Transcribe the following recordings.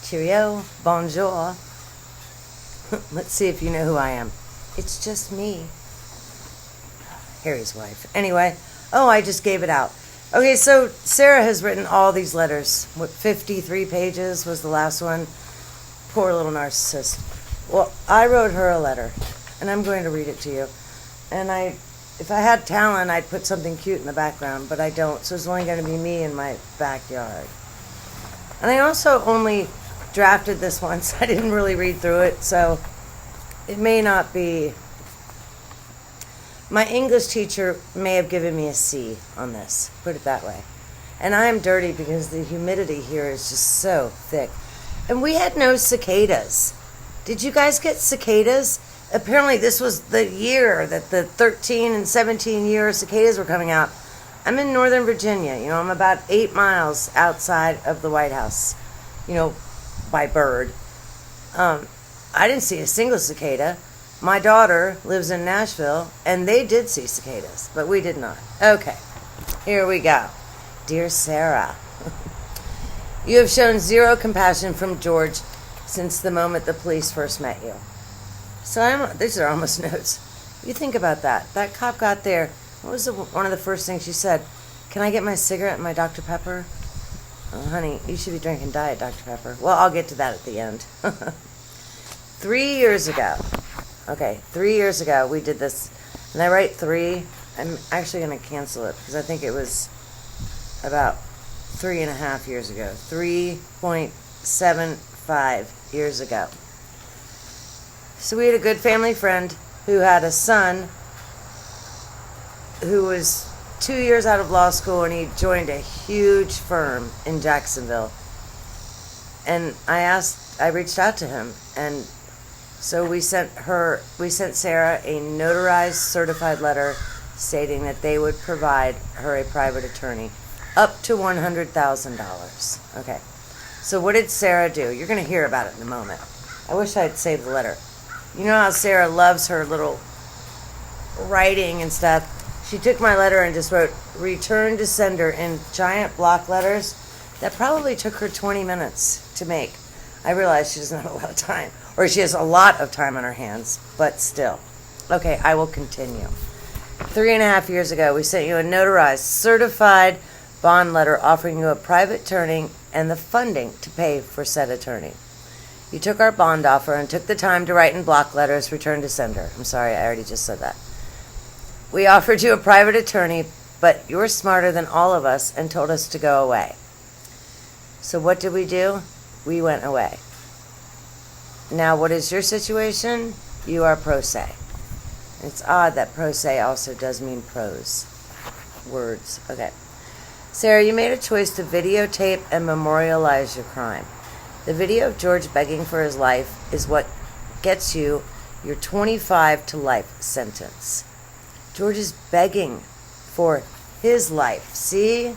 Cheerio, bonjour. Let's see if you know who I am. It's just me. Harry's wife. Anyway, I just gave it out. Okay, so Sarah has written all these letters. 53 pages was the last one. Poor little narcissist. Well, I wrote her a letter, and I'm going to read it to you. And if I had talent, I'd put something cute in the background, but I don't, so it's only going to be me in my backyard. And I also only drafted this once. I didn't really read through it, so it may not be. My English teacher may have given me a C on this, put it that way. And I am dirty because the humidity here is just so thick. And we had no cicadas. Did you guys get cicadas? Apparently this was the year that the 13 and 17 year cicadas were coming out. I'm in Northern Virginia. I'm about 8 miles outside of the White House, by bird. I didn't see a single cicada. My daughter lives in Nashville, and they did see cicadas, but we did not. Okay, here we go. Dear Sarah, you have shown zero compassion from George since the moment the police first met you. So these are almost notes. You think about that. That cop got there. What was one of the first things she said? Can I get my cigarette and my Dr. Pepper? Oh, honey, you should be drinking Diet Dr. Pepper. Well, I'll get to that at the end. 3 years ago. Okay, 3 years ago we did this. And I write 3. I'm actually going to cancel it because I think it was about 3.5 years ago. 3.75 years ago. So we had a good family friend who had a son who was 2 years out of law school, and he joined a huge firm in Jacksonville. And I reached out to him, and so we sent Sarah a notarized certified letter stating that they would provide her a private attorney up to $100,000. Okay. So what did Sarah do? You're going to hear about it in a moment. I wish I had saved the letter. You know how Sarah loves her little writing and stuff? She took my letter and just wrote, return to sender in giant block letters. That probably took her 20 minutes to make. I realize she doesn't have a lot of time. Or she has a lot of time on her hands, but still. Okay, I will continue. 3.5 years ago, we sent you a notarized, certified bond letter offering you a private attorney and the funding to pay for said attorney. You took our bond offer and took the time to write in block letters, return to sender. I'm sorry, I already just said that. We offered you a private attorney, but you were smarter than all of us and told us to go away. So what did we do? We went away. Now, what is your situation? You are pro se. It's odd that pro se also does mean prose. Words. Okay. Sarah, you made a choice to videotape and memorialize your crime. The video of George begging for his life is what gets you your 25 to life sentence. George is begging for his life. See?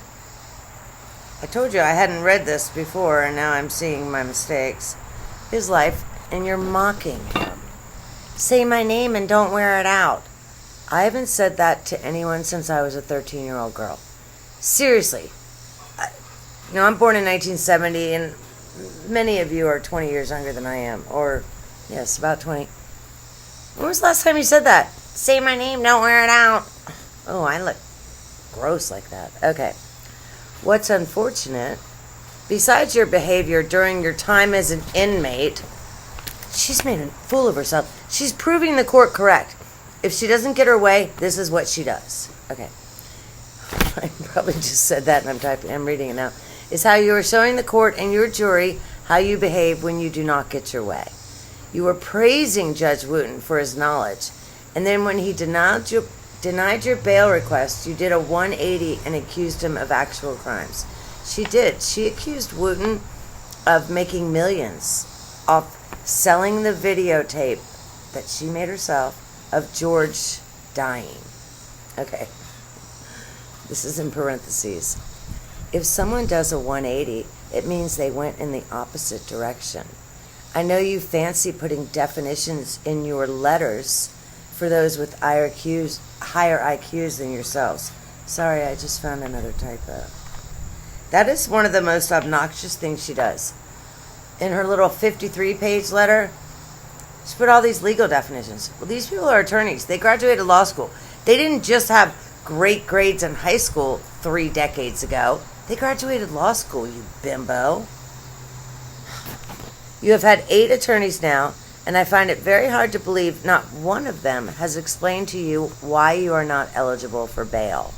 I told you I hadn't read this before, and now I'm seeing my mistakes. His life, and you're mocking him. Say my name and don't wear it out. I haven't said that to anyone since I was a 13-year-old girl. Seriously. I'm born in 1970, and many of you are 20 years younger than I am. Or, yes, about 20. When was the last time you said that? Say my name, don't wear it out. Oh, I look gross like that. Okay. What's unfortunate, besides your behavior during your time as an inmate, she's made a fool of herself. She's proving the court correct. If she doesn't get her way, this is what she does. Okay. I probably just said that and I'm reading it now. Is how you are showing the court and your jury how you behave when you do not get your way. You were praising Judge Wooten for his knowledge, and then when he denied your bail request, you did a 180 and accused him of actual crimes. She did. She accused Wooten of making millions off selling the videotape that she made herself of George dying. Okay. This is in parentheses. If someone does a 180, it means they went in the opposite direction. I know you fancy putting definitions in your letters for those with higher IQs than yourselves. Sorry, I just found another typo. That is one of the most obnoxious things she does. in her little 53-page letter, she put all these legal definitions. Well, these people are attorneys. They graduated law school. They didn't just have great grades in high school 3 decades ago. They graduated law school, you bimbo. You have had 8 attorneys now, and I find it very hard to believe not one of them has explained to you why you are not eligible for bail.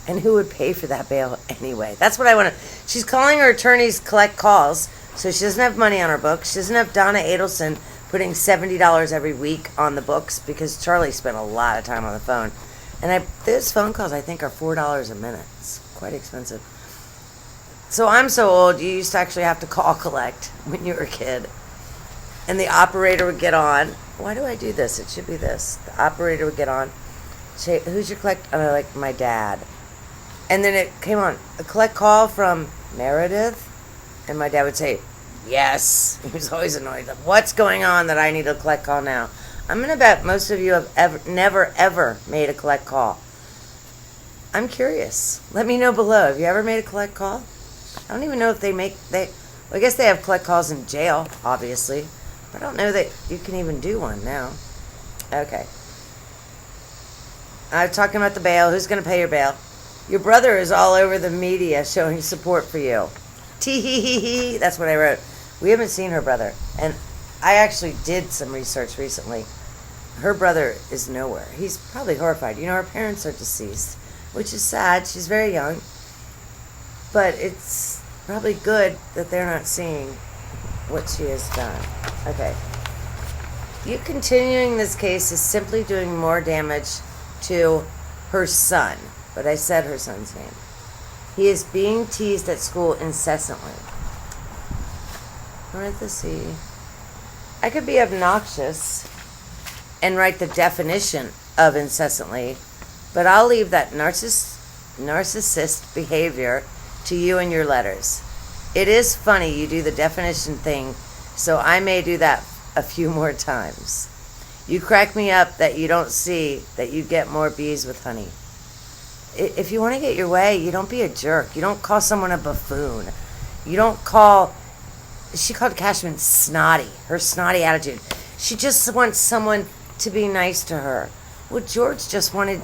And who would pay for that bail anyway? That's what I want to... She's calling her attorneys collect calls, so she doesn't have money on her books. She doesn't have Donna Adelson putting $70 every week on the books because Charlie spent a lot of time on the phone. And those phone calls, I think, are $4 a minute. It's quite expensive. So I'm so old, you used to actually have to call collect when you were a kid. And the operator would get on. Why do I do this? It should be this. The operator would get on. Say, who's your collect? And I'm like, my dad. And then it came on, a collect call from Meredith. And my dad would say, yes. He was always annoyed. Like, what's going on that I need a collect call now? I'm going to bet most of you have never, ever made a collect call. I'm curious. Let me know below. Have you ever made a collect call? I don't even know if well, I guess they have collect calls in jail, obviously. I don't know that you can even do one now. Okay. I'm talking about the bail. Who's going to pay your bail? Your brother is all over the media showing support for you. Tee-hee-hee-hee. That's what I wrote. We haven't seen her brother. And I actually did some research recently. Her brother is nowhere. He's probably horrified. You know, her parents are deceased, which is sad. She's very young. But it's probably good that they're not seeing what she has done. Okay. You continuing this case is simply doing more damage to her son. But I said her son's name. He is being teased at school incessantly. Parenthesis. I could be obnoxious and write the definition of incessantly, but I'll leave that narcissist behavior to you and your letters. It is funny you do the definition thing, so I may do that a few more times. You crack me up that you don't see that you get more bees with honey. If you want to get your way, you don't be a jerk. You don't call someone a buffoon. You don't call... She called Cashman snotty. Her snotty attitude. She just wants someone to be nice to her. Well, George just wanted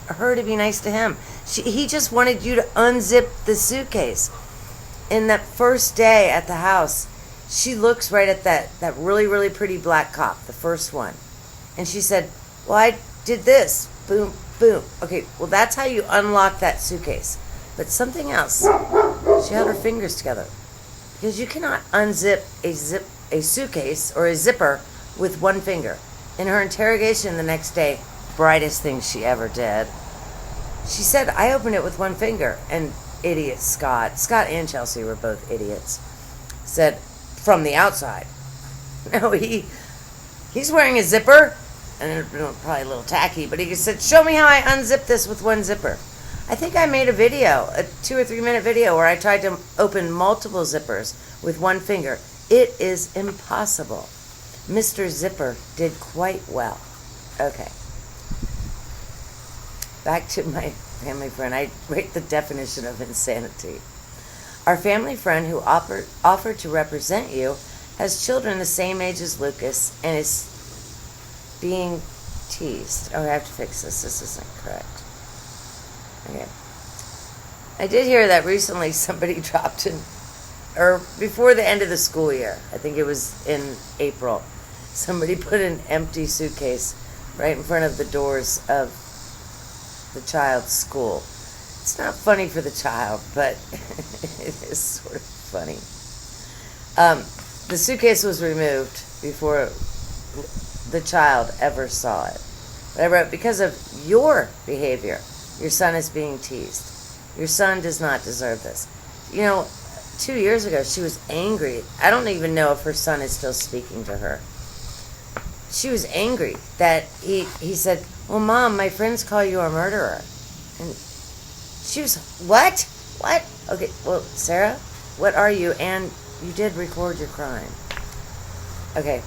her to be nice to him. He just wanted you to unzip the suitcase. In that first day at the house, she looks right at that really, really pretty black cop, the first one. And she said, well, I did this. Boom, boom. Okay, well, that's how you unlock that suitcase. But something else. She had her fingers together. Because you cannot unzip a suitcase or a zipper with one finger. In her interrogation the next day, brightest thing she ever did, she said, I opened it with one finger. And idiot Scott and Chelsea were both idiots, said, from the outside. No, he's wearing a zipper, and probably a little tacky, but he said, show me how I unzip this with one zipper. I think I made a video, a 2 or 3 minute video, where I tried to open multiple zippers with one finger. It is impossible. Mr. Zipper did quite well. Okay. Back to my family friend. I rate the definition of insanity. Our family friend who offered to represent you has children the same age as Lucas and is being teased. Oh, I have to fix this. This isn't correct. Okay. I did hear that recently somebody dropped in, or before the end of the school year, I think it was in April, somebody put an empty suitcase right in front of the doors of the child's school. It's not funny for the child, but it is sort of funny. The suitcase was removed before the child ever saw it. But I wrote, because of your behavior, your son is being teased. Your son does not deserve this. You know, 2 years ago, she was angry. I don't even know if her son is still speaking to her. She was angry that he said, well, Mom, my friends call you a murderer. And she was, what? What? Okay, well, Sarah, what are you? And you did record your crime. Okay,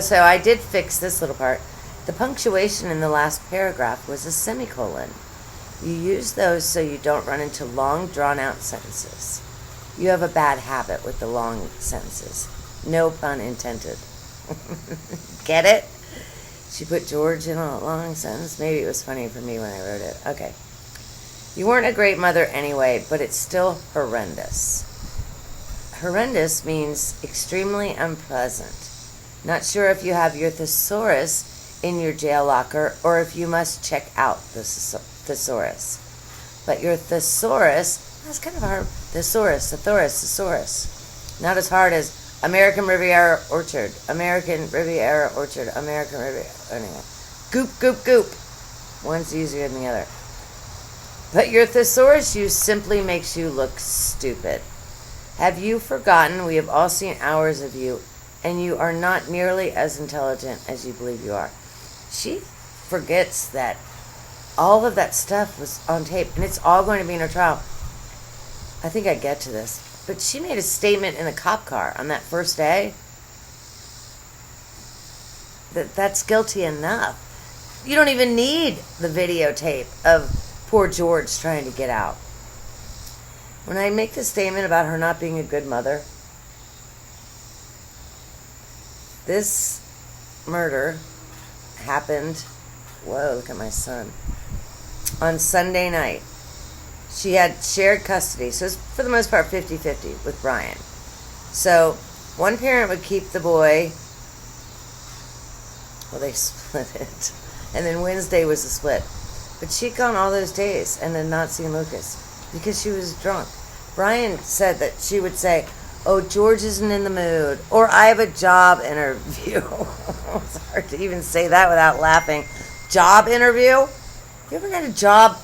so I did fix this little part. The punctuation in the last paragraph was a semicolon. You use those so you don't run into long, drawn-out sentences. You have a bad habit with the long sentences. No pun intended. Get it? She put George in a long sentence. Maybe it was funny for me when I wrote it. Okay. You weren't a great mother anyway, but it's still horrendous. Horrendous means extremely unpleasant. Not sure if you have your thesaurus in your jail locker or if you must check out the thesaurus. But your thesaurus, that's kind of hard. Thesaurus. Not as hard as American Riviera Orchard. Anyway. Goop. One's easier than the other. But your thesaurus use simply makes you look stupid. Have you forgotten we have all seen hours of you, and you are not nearly as intelligent as you believe you are? She forgets that all of that stuff was on tape, and it's all going to be in her trial. I think I get to this. But she made a statement in a cop car on that first day that's guilty enough. You don't even need the videotape of poor George trying to get out. When I make the statement about her not being a good mother, this murder happened, whoa, look at my son, on Sunday night. She had shared custody, so it's for the most part 50-50 with Brian. So one parent would keep the boy, well, they split it, and then Wednesday was the split. But she'd gone all those days and had not seen Lucas because she was drunk. Brian said that she would say, oh, George isn't in the mood, or I have a job interview. It's hard to even say that without laughing. Job interview? You ever had a job?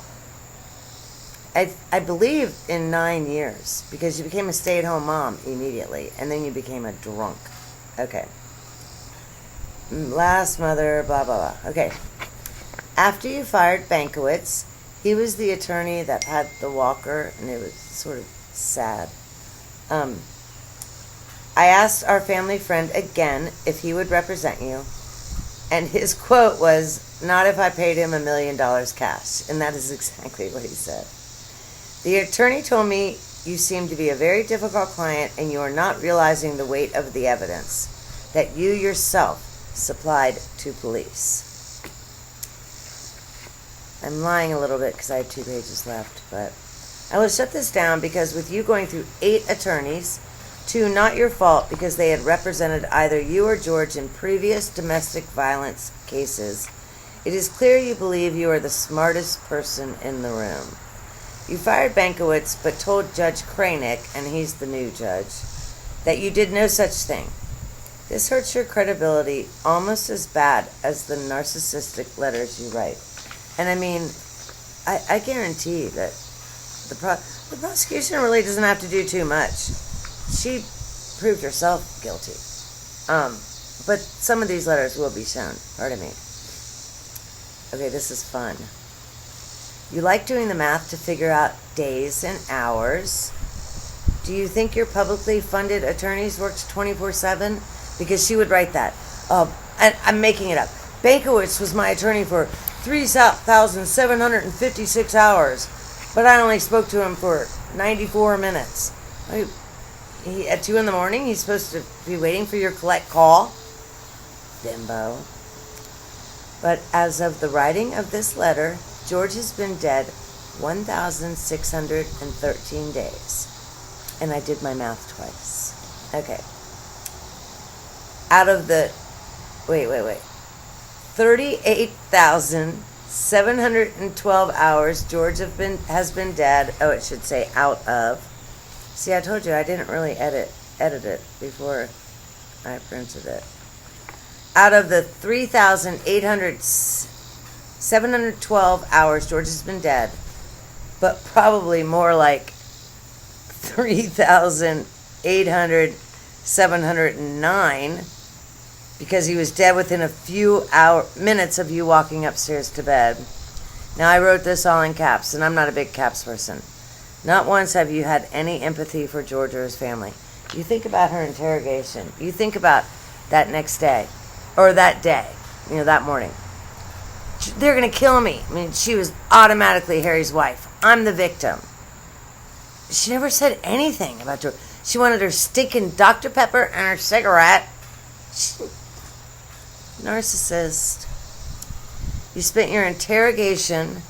I believe in 9 years, because you became a stay-at-home mom immediately, and then you became a drunk. Okay. Last mother, blah, blah, blah. Okay. After you fired Bankowitz, he was the attorney that had the walker, and it was sort of sad. I asked our family friend again if he would represent you, and his quote was, not if I paid him $1 million cash, and that is exactly what he said. The attorney told me you seem to be a very difficult client and you are not realizing the weight of the evidence that you yourself supplied to police. I'm lying a little bit because I have 2 pages left, but I will shut this down because with you going through 8 attorneys, 2 not your fault because they had represented either you or George in previous domestic violence cases, it is clear you believe you are the smartest person in the room. You fired Bankowitz, but told Judge Kranick, and he's the new judge, that you did no such thing. This hurts your credibility almost as bad as the narcissistic letters you write. And I mean, I guarantee that the prosecution really doesn't have to do too much. She proved herself guilty. But some of these letters will be shown. Pardon me. Okay, this is fun. You like doing the math to figure out days and hours. Do you think your publicly funded attorneys worked 24/7? Because she would write that. And I'm making it up. Bankowitz was my attorney for 3,756 hours, but I only spoke to him for 94 minutes. At 2 in the morning, he's supposed to be waiting for your collect call? Bimbo. But as of the writing of this letter, George has been dead 1,613 days. And I did my math twice. Okay. Out of the... Wait. 38,712 hours George has been dead. Oh, it should say out of. See, I told you I didn't really edit it before I printed it. Out of the 712 hours George has been dead, but probably more like 3,709 because he was dead within a few minutes of you walking upstairs to bed. Now, I wrote this all in caps, and I'm not a big caps person. Not once have you had any empathy for George or his family. You think about her interrogation. You think about that next day, or that day, that morning. They're going to kill me. I mean, she was automatically Harry's wife. I'm the victim. She never said anything about George. She wanted her stinking Dr. Pepper and her cigarette. Narcissist. You spent your interrogation,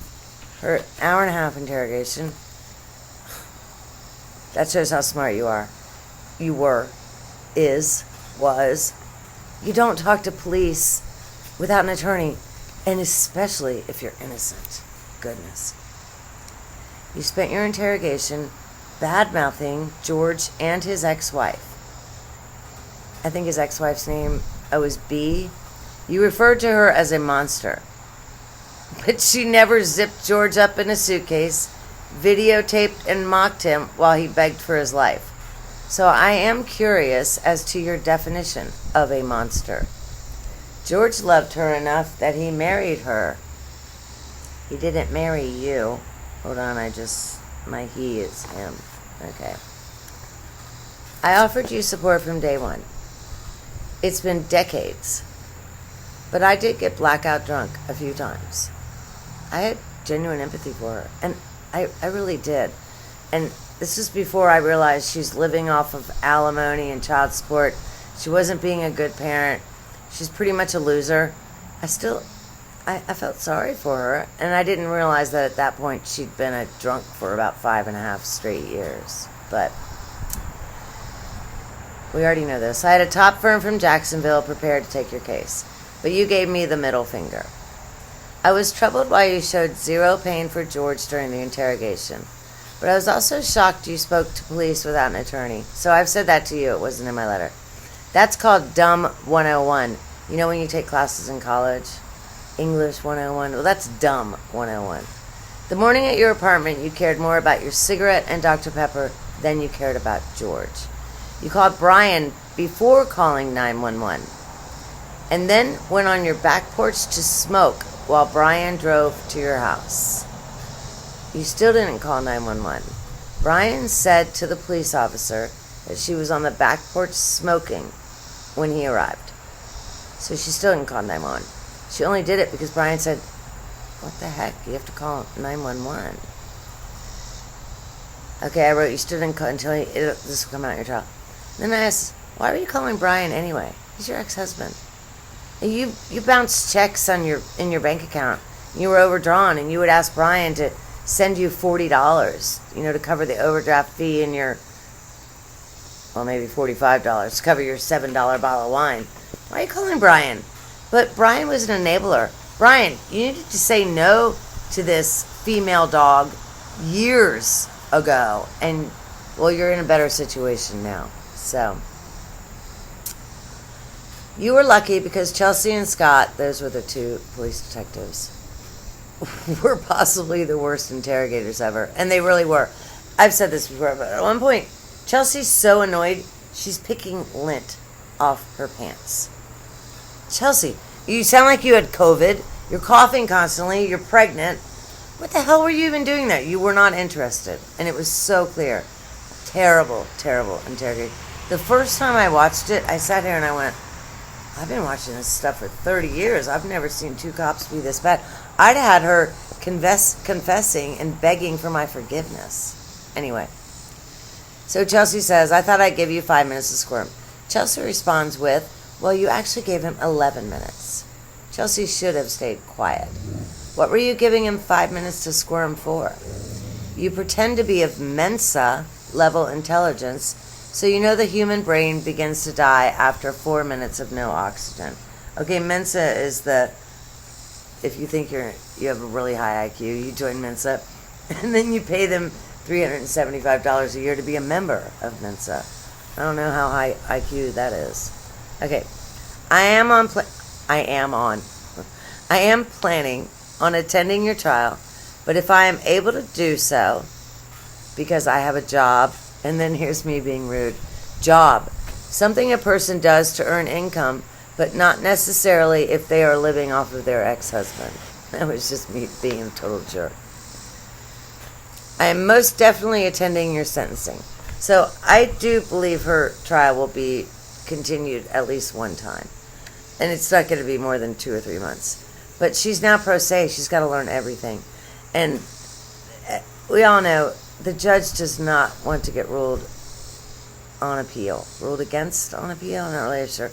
her hour and a half interrogation. That shows how smart you are. You were, was. You don't talk to police without an attorney, and especially if you're innocent. Goodness. You spent your interrogation bad-mouthing George and his ex-wife. I think his ex-wife's name was B. You referred to her as a monster. But she never zipped George up in a suitcase, videotaped and mocked him while he begged for his life. So I am curious as to your definition of a monster. George loved her enough that he married her. He didn't marry you. Hold on, my he is him. Okay. I offered you support from day one. It's been decades. But I did get blackout drunk a few times. I had genuine empathy for her. And I really did. And this was before I realized she's living off of alimony and child support. She wasn't being a good parent. She's pretty much a loser. I felt sorry for her, and I didn't realize that at that point she'd been a drunk for about 5.5 straight years. But we already know this. I had a top firm from Jacksonville prepared to take your case, but you gave me the middle finger. I was troubled why you showed zero pain for George during the interrogation, but I was also shocked you spoke to police without an attorney. So I've said that to you. It wasn't in my letter. That's called Dumb 101. You know when you take classes in college? English 101. Well, that's Dumb 101. The morning at your apartment, you cared more about your cigarette and Dr. Pepper than you cared about George. You called Brian before calling 911, and then went on your back porch to smoke while Brian drove to your house. You still didn't call 911. Brian said to the police officer that she was on the back porch smoking when he arrived. So she still didn't call 911. She only did it because Brian said, what the heck, you have to call 911. Okay, I wrote, you still didn't call until this will come out in your trial. Then I asked, why were you calling Brian anyway? He's your ex-husband. And you bounced checks in your bank account. You were overdrawn, and you would ask Brian to send you $40, to cover the overdraft fee and maybe $45 to cover your $7 bottle of wine. Why are you calling Brian? But Brian was an enabler. Brian, you needed to say no to this female dog years ago. And, well, you're in a better situation now. So, you were lucky because Chelsea and Scott, those were the two police detectives, were possibly the worst interrogators ever. And they really were. I've said this before, but at one point, Chelsea's so annoyed, she's picking lint off her pants. Chelsea, you sound like you had COVID. You're coughing constantly. You're pregnant. What the hell were you even doing there? You were not interested. And it was so clear. Terrible, terrible interrogation. The first time I watched it, I sat here and I went, I've been watching this stuff for 30 years. I've never seen two cops be this bad. I'd had her confessing and begging for my forgiveness. Anyway. So Chelsea says, I thought I'd give you 5 minutes to squirm. Chelsea responds with, well, you actually gave him 11 minutes. Chelsea should have stayed quiet. What were you giving him 5 minutes to squirm for? You pretend to be of Mensa-level intelligence, so you know the human brain begins to die after 4 minutes of no oxygen. Okay, Mensa is if you think you have a really high IQ, you join Mensa, and then you pay them $375 a year to be a member of Mensa. I don't know how high IQ that is. Okay, I am planning on attending your trial, but if I am able to do so, because I have a job, and then here's me being rude, job, something a person does to earn income, but not necessarily if they are living off of their ex-husband. That was just me being a total jerk. I am most definitely attending your sentencing. So I do believe her trial will be continued at least one time. And it's not going to be more than 2 or 3 months. But she's now pro se. She's got to learn everything. And we all know the judge does not want to get ruled against on appeal. I'm not really sure.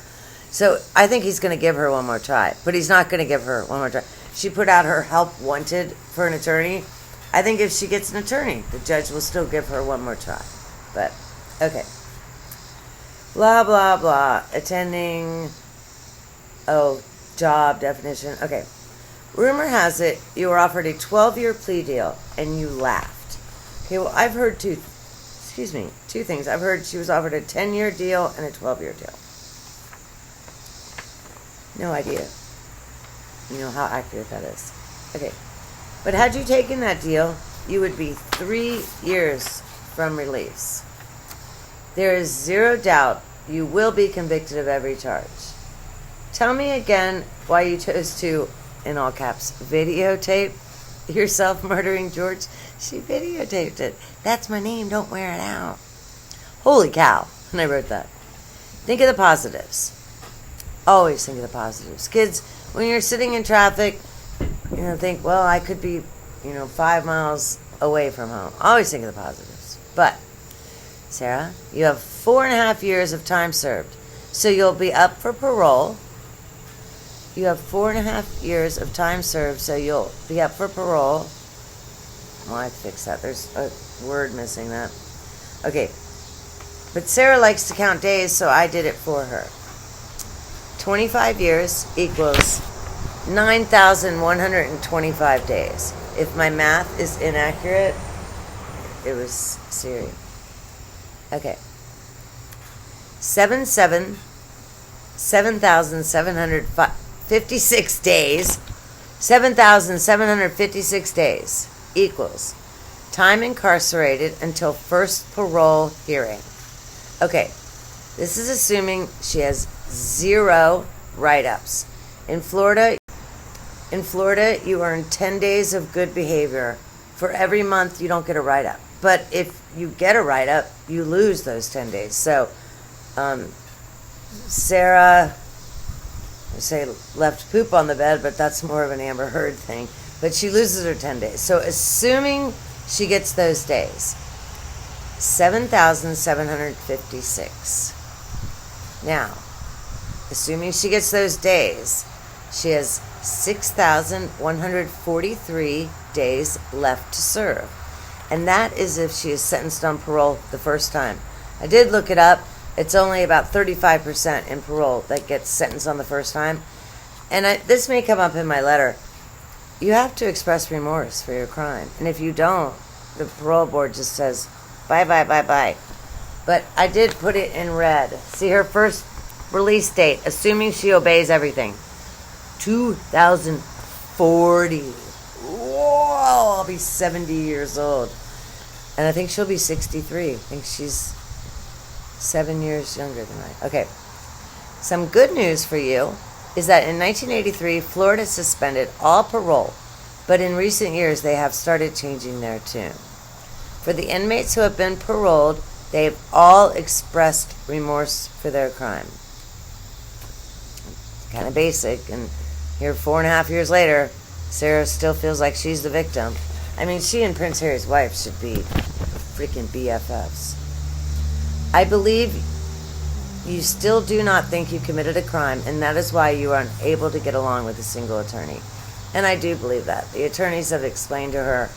So I think he's going to give her one more try, but he's not going to give her one more try. She put out her help wanted for an attorney. I think if she gets an attorney, the judge will still give her one more try. But, okay. Blah, blah, blah. Attending. Oh, job definition. Okay. Rumor has it you were offered a 12-year plea deal and you laughed. Okay, well, I've heard two things. I've heard she was offered a 10-year deal and a 12-year deal. No idea. How accurate that is. Okay. But had you taken that deal, you would be 3 years from release. There is zero doubt you will be convicted of every charge. Tell me again why you chose to, in all caps, videotape yourself murdering George. She videotaped it. That's my name. Don't wear it out. Holy cow. And I wrote that. Think of the positives. Always think of the positives. Kids, when you're sitting in traffic, think, well, I could be, 5 miles away from home. Always think of the positives. But, Sarah, you have 4.5 years of time served. So you'll be up for parole. You have 4.5 years of time served, so you'll be up for parole. Well, I fixed that. There's a word missing that. Okay. But Sarah likes to count days, so I did it for her. 25 years equals 9,125 days. If my math is inaccurate, it was Siri. Okay. 7,756 days. 7,756 days equals time incarcerated until first parole hearing. Okay. This is assuming she has 0 write-ups. In Florida, you earn 10 days of good behavior. For every month, you don't get a write-up. But if you get a write-up, you lose those 10 days. So, Sarah, I say left poop on the bed, but that's more of an Amber Heard thing. But she loses her 10 days. So, assuming she gets those days, 7,756. Now, assuming she gets those days, she has 6,143 days left to serve. And that is if she is sentenced on parole the first time. I did look it up. It's only about 35% in parole that gets sentenced on the first time. And this may come up in my letter. You have to express remorse for your crime. And if you don't, the parole board just says, bye, bye, bye, bye. But I did put it in red. See, her first release date, assuming she obeys everything, 2040. Whoa, I'll be 70 years old. And I think she'll be 63. I think she's 7 years younger than I. Okay. Some good news for you is that in 1983, Florida suspended all parole, but in recent years they have started changing their tune. For the inmates who have been paroled, they have all expressed remorse for their crime. Kind of basic, and here 4.5 years later, Sarah still feels like she's the victim. I mean, she and Prince Harry's wife should be freaking BFFs. I believe you still do not think you committed a crime, and that is why you are unable to get along with a single attorney. And I do believe that. The attorneys have explained to her,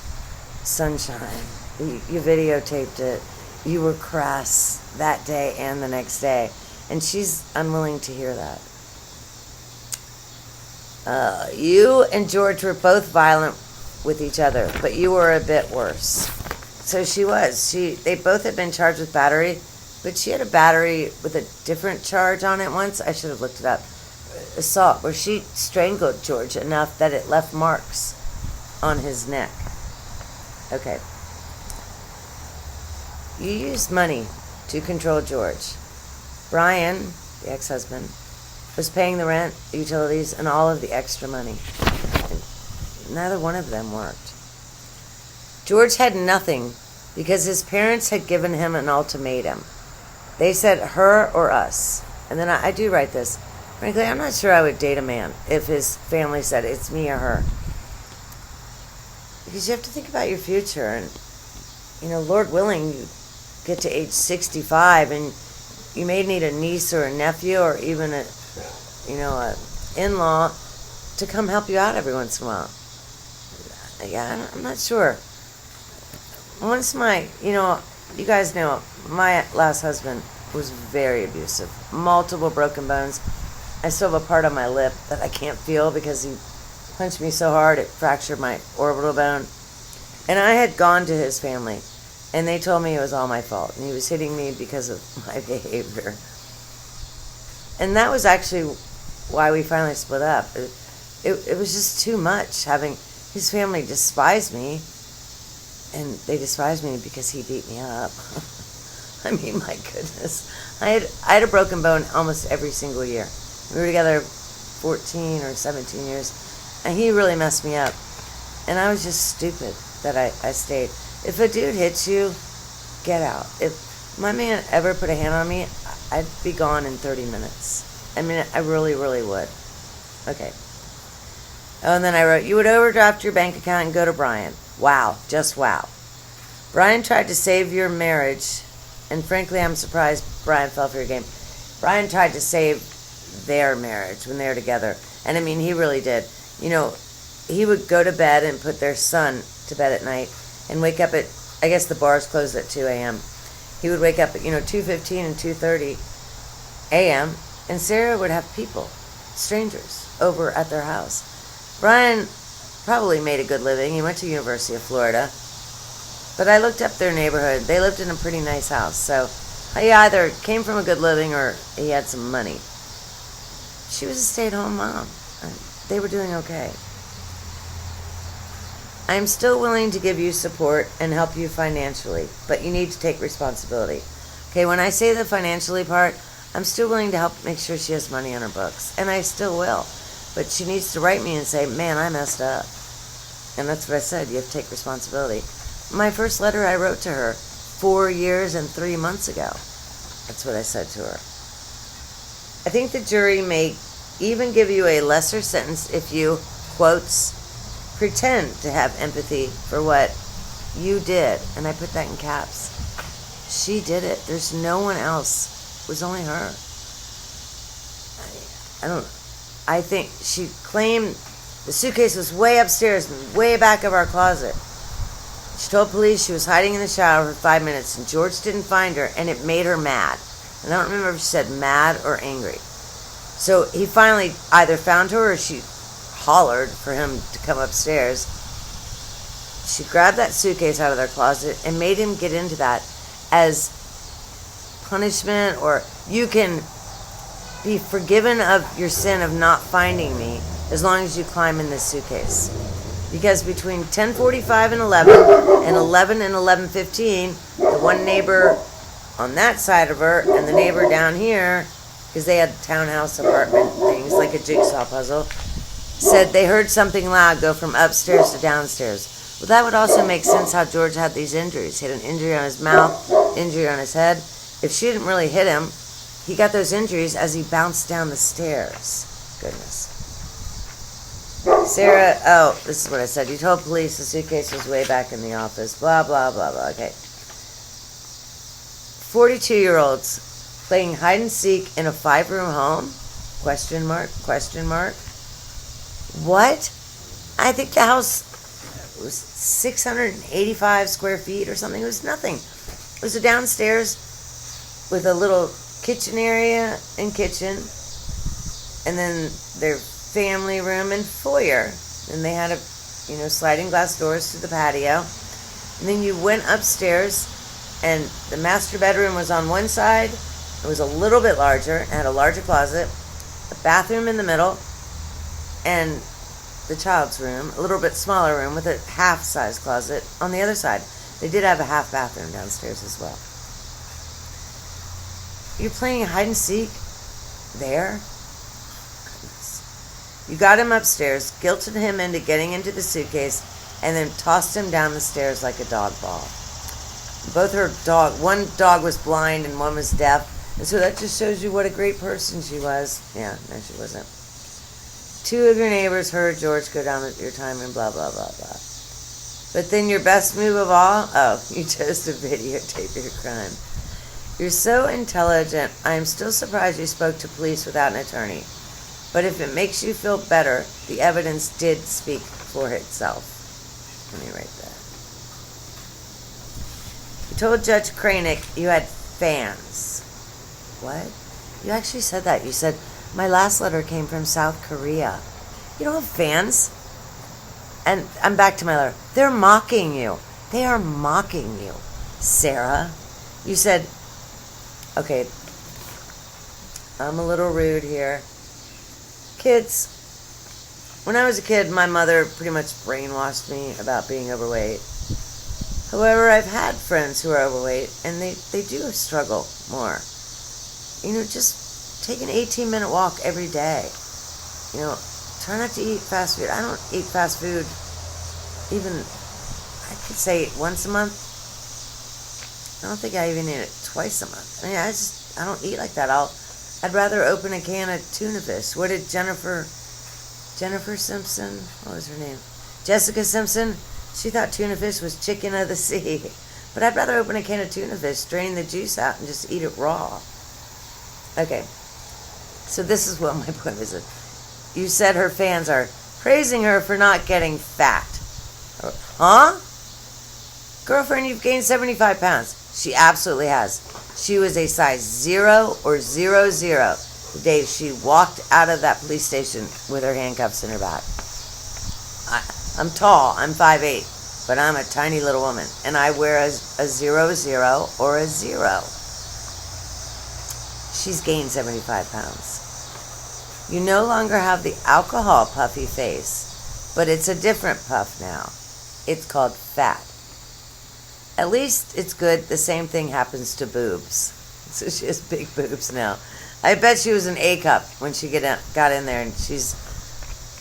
sunshine, you videotaped it, you were crass that day and the next day. And she's unwilling to hear that. You and George were both violent with each other, but you were a bit worse. So she was. They both had been charged with battery, but she had a battery with a different charge on it once. I should have looked it up. Assault, where she strangled George enough that it left marks on his neck. Okay. You used money to control George. Brian, the ex-husband, was paying the rent, the utilities, and all of the extra money. And neither one of them worked. George had nothing because his parents had given him an ultimatum. They said, her or us. And then I do write this. Frankly, I'm not sure I would date a man if his family said it's me or her. Because you have to think about your future. And Lord willing, you get to age 65 and you may need a niece or a nephew or even a in-law to come help you out every once in a while. Yeah, I'm not sure. Once you guys know, my last husband was very abusive. Multiple broken bones. I still have a part on my lip that I can't feel because he punched me so hard it fractured my orbital bone. And I had gone to his family, and they told me it was all my fault, and he was hitting me because of my behavior. And that was actually why we finally split up. It was just too much having his family despise me, and they despised me because he beat me up. I mean, my goodness. I had a broken bone almost every single year. We were together 14 or 17 years, and he really messed me up. And I was just stupid that I stayed. If a dude hits you, get out. If my man ever put a hand on me, I'd be gone in 30 minutes. I mean, I really, really would. Okay. Oh, and then I wrote, you would overdraft your bank account and go to Brian. Wow, just wow. Brian tried to save your marriage, and frankly, I'm surprised Brian fell for your game. Brian tried to save their marriage when they were together, and I mean, he really did. He would go to bed and put their son to bed at night and wake up at, I guess the bars closed at 2 a.m. He would wake up at, 2:15 and 2:30 a.m., and Sarah would have people, strangers, over at their house. Brian probably made a good living. He went to University of Florida. But I looked up their neighborhood. They lived in a pretty nice house. So he either came from a good living or he had some money. She was a stay-at-home mom. They were doing okay. I'm still willing to give you support and help you financially, but you need to take responsibility. Okay, when I say the financially part, I'm still willing to help make sure she has money on her books, and I still will. But she needs to write me and say, man, I messed up. And that's what I said, you have to take responsibility. My first letter I wrote to her 4 years and 3 months ago. That's what I said to her. I think the jury may even give you a lesser sentence if you, quotes, pretend to have empathy for what you did. And I put that in caps. She did it. There's no one else. It was only her. I think she claimed the suitcase was way upstairs, way back of our closet. She told police she was hiding in the shower for 5 minutes, and George didn't find her, and it made her mad. And I don't remember if she said mad or angry. So he finally either found her or she hollered for him to come upstairs. She grabbed that suitcase out of their closet and made him get into that as punishment, or you can be forgiven of your sin of not finding me as long as you climb in this suitcase. Because between 10:45 and 11 and 11 and 11:15, the one neighbor on that side of her and the neighbor down here, because they had townhouse apartment things like a jigsaw puzzle, said they heard something loud go from upstairs to downstairs. Well, that would also make sense how George had these injuries. He had an injury on his mouth, injury on his head. If she didn't really hit him, he got those injuries as he bounced down the stairs. Goodness. Sarah, oh, this is what I said. You told police the suitcase was way back in the office. Blah, blah, blah, blah. Okay. 42-year-olds playing hide and seek in a 5-room home? Question mark, question mark. What? I think the house was 685 square feet or something. It was nothing. It was a downstairs with a little kitchen area and kitchen, and then their family room and foyer. And they had sliding glass doors to the patio. And then you went upstairs, and the master bedroom was on one side. It was a little bit larger. It had a larger closet, a bathroom in the middle, and the child's room, a little bit smaller room with a half-size closet on the other side. They did have a half bathroom downstairs as well. You're playing hide and seek there? Goodness. You got him upstairs, guilted him into getting into the suitcase, and then tossed him down the stairs like a dog ball. One dog was blind and one was deaf, and so that just shows you what a great person she was. Yeah, no, she wasn't. 2 of your neighbors heard George go down at your time and blah, blah, blah, blah. But then your best move of all? Oh, you chose to videotape your crime. You're so intelligent, I am still surprised you spoke to police without an attorney. But if it makes you feel better, the evidence did speak for itself. Let me write that. You told Judge Kranick you had fans. What? You actually said that. You said, my last letter came from South Korea. You don't have fans? And I'm back to my letter. They're mocking you. They are mocking you, Sarah. You said, okay, I'm a little rude here. Kids, when I was a kid, my mother pretty much brainwashed me about being overweight. However, I've had friends who are overweight, and they do struggle more. You know, just take an 18-minute walk every day. You know, try not to eat fast food. I don't eat fast food even, I could say once a month. I don't think I even eat it twice a month. I mean, I don't eat like that. I'd rather open a can of tuna fish. What did Jennifer Simpson, what was her name? Jessica Simpson, she thought tuna fish was chicken of the sea. But I'd rather open a can of tuna fish, drain the juice out, and just eat it raw. Okay, so this is what my point is. You said her fans are praising her for not getting fat. Huh? Girlfriend, you've gained 75 pounds. She absolutely has. She was a size 0 or 00 the day she walked out of that police station with her handcuffs in her back. I'm tall. I'm 5'8", but I'm a tiny little woman, and I wear a 00 or a 0. She's gained 75 pounds. You no longer have the alcohol puffy face, but it's a different puff now. It's called fat. At least it's good the same thing happens to boobs. So she has big boobs now. I bet she was an A cup when she got in there, and she's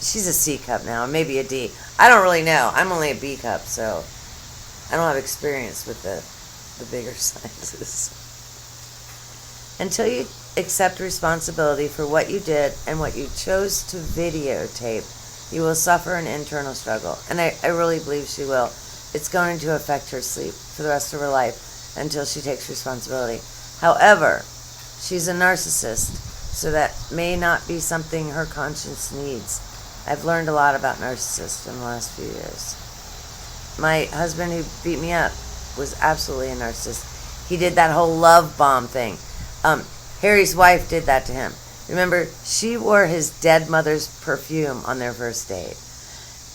a C cup now, maybe a D. I don't really know. I'm only a B cup, so I don't have experience with the bigger sizes. Until you accept responsibility for what you did and what you chose to videotape, you will suffer an internal struggle. And I really believe she will. It's going to affect her sleep for the rest of her life until she takes responsibility. However, she's a narcissist, so that may not be something her conscience needs. I've learned a lot about narcissists in the last few years. My husband who beat me up was absolutely a narcissist. He did that whole love bomb thing. Harry's wife did that to him. Remember, she wore his dead mother's perfume on their first date.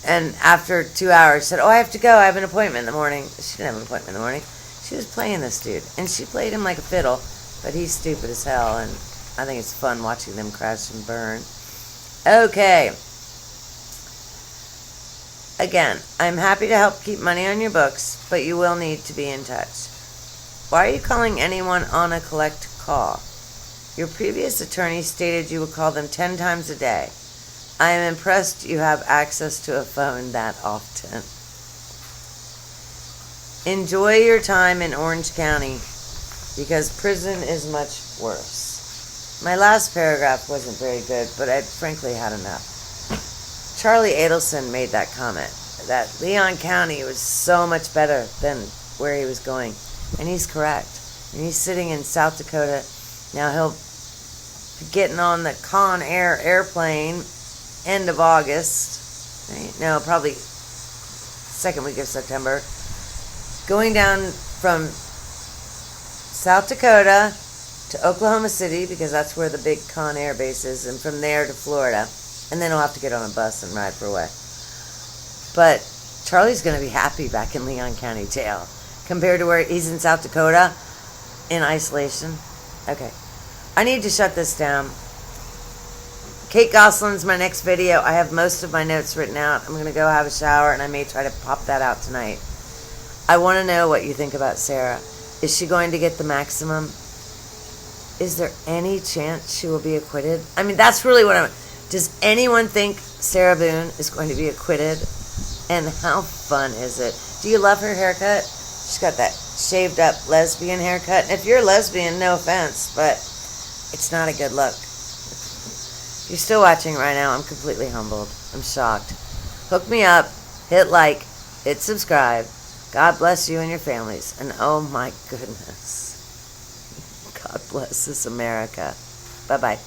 And after 2 hours, she said, oh, I have to go. I have an appointment in the morning. She didn't have an appointment in the morning. She was playing this dude. And she played him like a fiddle, but he's stupid as hell. And I think it's fun watching them crash and burn. Okay. Again, I'm happy to help keep money on your books, but you will need to be in touch. Why are you calling anyone on a collect call? Your previous attorney stated you would call them 10 times a day. I am impressed you have access to a phone that often. Enjoy your time in Orange County, because prison is much worse. My last paragraph wasn't very good, but I frankly had enough. Charlie Adelson made that comment, that Leon County was so much better than where he was going. And he's correct. And he's sitting in South Dakota. Now he'll be getting on the Con Air airplane end of August. Right? No, probably second week of September. Going down from South Dakota to Oklahoma City, because that's where the big Con Air base is, and from there to Florida. And then he'll have to get on a bus and ride for a way. But Charlie's going to be happy back in Leon County Jail compared to where he's in South Dakota in isolation. Okay. I need to shut this down. Kate Gosselin's my next video. I have most of my notes written out. I'm going to go have a shower, and I may try to pop that out tonight. I want to know what you think about Sarah. Is she going to get the maximum? Is there any chance she will be acquitted? I mean, that's really what I'm... Does anyone think Sarah Boone is going to be acquitted? And how fun is it? Do you love her haircut? She's got that shaved up lesbian haircut. And if you're a lesbian, no offense, but it's not a good look. If you're still watching right now, I'm completely humbled. I'm shocked. Hook me up. Hit like. hit subscribe. God bless you and your families. And oh my goodness, God bless this America. Bye-bye.